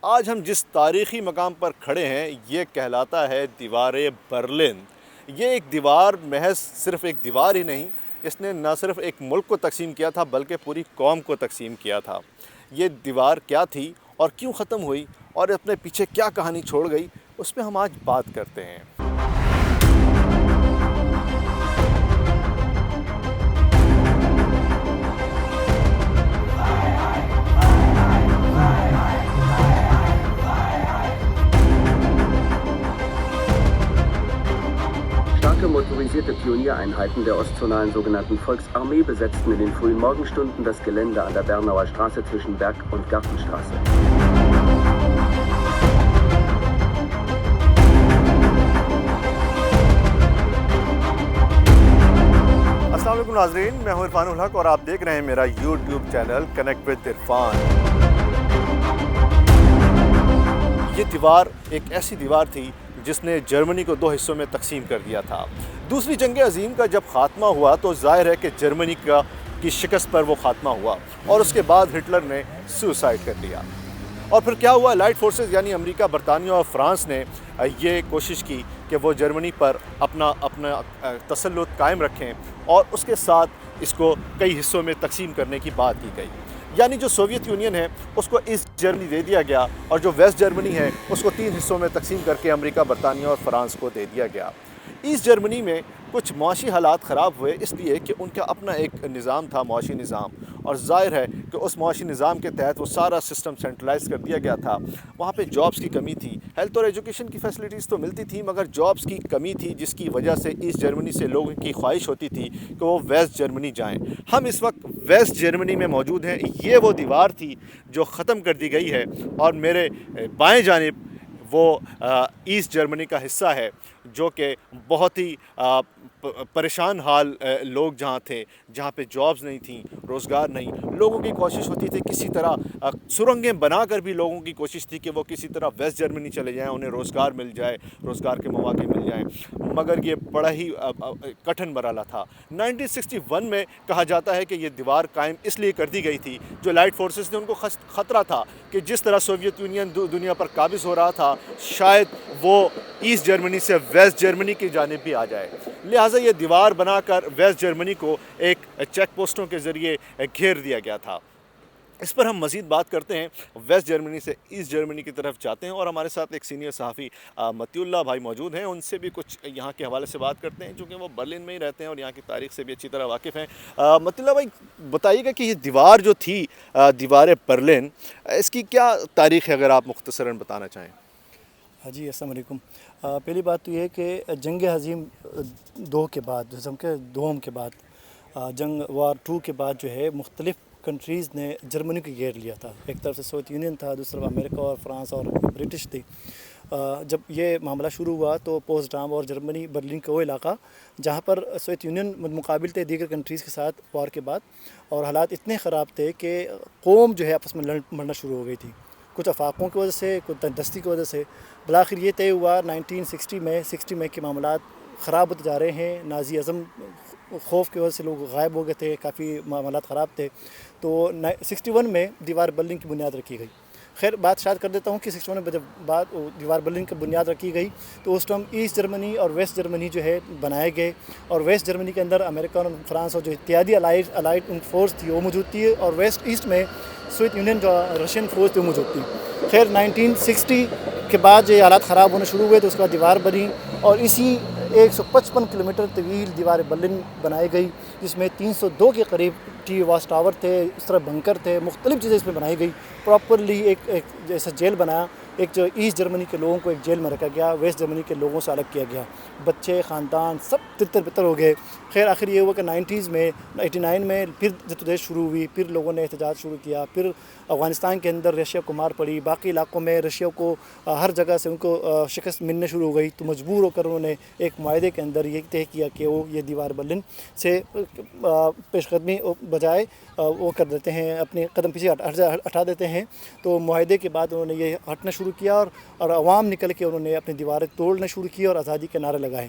آج ہم جس تاریخی مقام پر کھڑے ہیں یہ کہلاتا ہے دیوار برلن۔ یہ ایک دیوار محض صرف ایک دیوار ہی نہیں، اس نے نہ صرف ایک ملک کو تقسیم کیا تھا بلکہ پوری قوم کو تقسیم کیا تھا۔ یہ دیوار کیا تھی اور کیوں ختم ہوئی اور اپنے پیچھے کیا کہانی چھوڑ گئی، اس پہ ہم آج بات کرتے ہیں۔ Starke motorisierte Pioniereinheiten der ostzonalen sogenannten Volksarmee besetzten in den frühen Morgenstunden das Gelände an der Bernauer Straße zwischen Berg- und Gartenstraße. السلام علیکم ناظرین، میں ہوں عرفان الحق اور آپ دیکھ رہے ہیں میرا YouTube channel connect with Irfan. یہ دیوار ایک ایسی دیوار تھی جس نے جرمنی کو دو حصوں میں تقسیم کر دیا تھا۔ دوسری جنگ عظیم کا جب خاتمہ ہوا تو ظاہر ہے کہ جرمنی کی شکست پر وہ خاتمہ ہوا اور اس کے بعد ہٹلر نے سوسائڈ کر لیا۔ اور پھر کیا ہوا؟ لائٹ فورسز یعنی امریکہ، برطانیہ اور فرانس نے یہ کوشش کی کہ وہ جرمنی پر اپنا تسلط قائم رکھیں اور اس کے ساتھ اس کو کئی حصوں میں تقسیم کرنے کی بات کی گئی۔ یعنی جو سوویت یونین ہے اس کو ایسٹ جرمنی دے دیا گیا اور جو ویسٹ جرمنی ہے اس کو تین حصوں میں تقسیم کر کے امریکہ، برطانیہ اور فرانس کو دے دیا گیا۔ ایسٹ جرمنی میں کچھ معاشی حالات خراب ہوئے اس لیے کہ ان کا اپنا ایک نظام تھا، معاشی نظام، اور ظاہر ہے کہ اس معاشی نظام کے تحت وہ سارا سسٹم سینٹرلائز کر دیا گیا تھا۔ وہاں پہ جابس کی کمی تھی، ہیلتھ اور ایجوکیشن کی فیسلٹیز تو ملتی تھی مگر جابس کی کمی تھی، جس کی وجہ سے ایسٹ جرمنی سے لوگوں کی خواہش ہوتی تھی کہ وہ ویسٹ جرمنی جائیں۔ ہم اس وقت ویسٹ جرمنی میں موجود ہیں۔ یہ وہ دیوار تھی جو ختم کر دی گئی ہے اور میرے بائیں جانب وہ ایسٹ جرمنی کا حصہ ہے جو کہ بہت ہی پریشان حال لوگ جہاں تھے، جہاں پہ جابز نہیں تھیں، روزگار نہیں۔ لوگوں کی کوشش ہوتی تھی کسی طرح سرنگیں بنا کر بھی لوگوں کی کوشش تھی کہ وہ کسی طرح ویسٹ جرمنی چلے جائیں، انہیں روزگار مل جائے، روزگار کے مواقع مل جائیں، مگر یہ بڑا ہی کٹھن مرحلہ تھا۔ 1961 میں کہا جاتا ہے کہ یہ دیوار قائم اس لیے کر دی گئی تھی جو لائٹ فورسز نے ان کو خطرہ تھا کہ جس طرح سوویت یونین دنیا پر قابض ہو رہا تھا شاید وہ ایسٹ جرمنی سے ویسٹ جرمنی کی جانب بھی آ جائے، لہٰذا یہ دیوار بنا کر ویسٹ جرمنی کو ایک چیک پوسٹوں کے ذریعے گھیر دیا گیا تھا۔ اس پر ہم مزید بات کرتے ہیں، ویسٹ جرمنی سے ایسٹ جرمنی کی طرف جاتے ہیں اور ہمارے ساتھ ایک سینئر صحافی متی اللہ بھائی موجود ہیں، ان سے بھی کچھ یہاں کے حوالے سے بات کرتے ہیں چونکہ وہ برلن میں ہی رہتے ہیں اور یہاں کی تاریخ سے بھی اچھی طرح واقف ہیں۔ متی اللہ بھائی بتائیے گا کہ یہ دیوار جو تھی دیوار برلن، اس کی کیا تاریخ ہے اگر آپ مختصراً بتانا چاہیں؟ ہاں جی، السلام علیکم۔ پہلی بات تو یہ ہے کہ جنگ عظیم دو کے بعد، دوم کے بعد، جنگ وار 2 کے بعد جو ہے مختلف کنٹریز نے جرمنی کو گھیر لیا تھا۔ ایک طرف سے سوویت یونین تھا، دوسری طرف امریکہ اور فرانس اور برٹش تھی۔ جب یہ معاملہ شروع ہوا تو پوسٹڈام اور جرمنی برلن کا وہ علاقہ جہاں پر سوویت یونین مقابل تھے دیگر کنٹریز کے ساتھ وار کے بعد، اور حالات اتنے خراب تھے کہ قوم جو ہے آپس میں مرنا شروع ہو گئی تھی، کچھ افاقوں کی وجہ سے، کچھ تندرستی کی وجہ سے۔ بالآخر یہ طے ہوا 1960 میں کہ معاملات خراب ہوتے جا رہے ہیں، نازی ازم خوف کی وجہ سے لوگ غائب ہو گئے تھے، کافی معاملات خراب تھے، تو 61 میں دیوار برلن کی بنیاد رکھی گئی۔ خیر بات شاید کر دیتا ہوں کہ 61 میں جب بات دیوار برلن کی بنیاد رکھی گئی تو اس ٹائم ایسٹ جرمنی اور ویسٹ جرمنی جو ہے بنائے گئے، اور ویسٹ جرمنی کے اندر امریکہ اور فرانس اور جو اتحادی الائڈ فورس تھی وہ موجود تھی، اور ویسٹ ایسٹ میں سوویت یونین جو رشین فورس تھی وہ موجود تھی۔ خیر 1960 کے بعد جو حالات خراب ہونے شروع ہوئے تو اس کے بعد دیوار بنی، اور اسی 155 کلومیٹر طویل دیوار برلن بنائی گئی، جس میں 302 کے قریب ٹی واچ ٹاور تھے، اس طرح بنکر تھے، مختلف چیزیں اس میں بنائی گئی۔ پراپرلی ایک جیسا جیل بنایا، ایک جو ایسٹ جرمنی کے لوگوں کو ایک جیل میں رکھا گیا، ویسٹ جرمنی کے لوگوں سے الگ کیا گیا، بچے خاندان سب تتر بتر ہو گئے۔ خیر آخر یہ ہوا کہ 89 میں پھر جدوجہد شروع ہوئی، پھر لوگوں نے احتجاج شروع کیا، پھر افغانستان کے اندر رشیا کو مار پڑی، باقی علاقوں میں رشیا کو ہر جگہ سے ان کو شکست ملنے شروع ہو گئی، تو مجبور ہو کر انہوں نے ایک معاہدے کے اندر یہ طے کیا کہ وہ یہ دیوار برلن سے پیش قدمی بجائے وہ کر دیتے ہیں، اپنے قدم پیچھے ہٹا دیتے ہیں۔ تو معاہدے کے بعد انہوں نے یہ ہٹنا شروع کیا اور عوام نکل کے انہوں نے اپنی دیواریں توڑنا شروع کی اور آزادی کے نعرے لگائے۔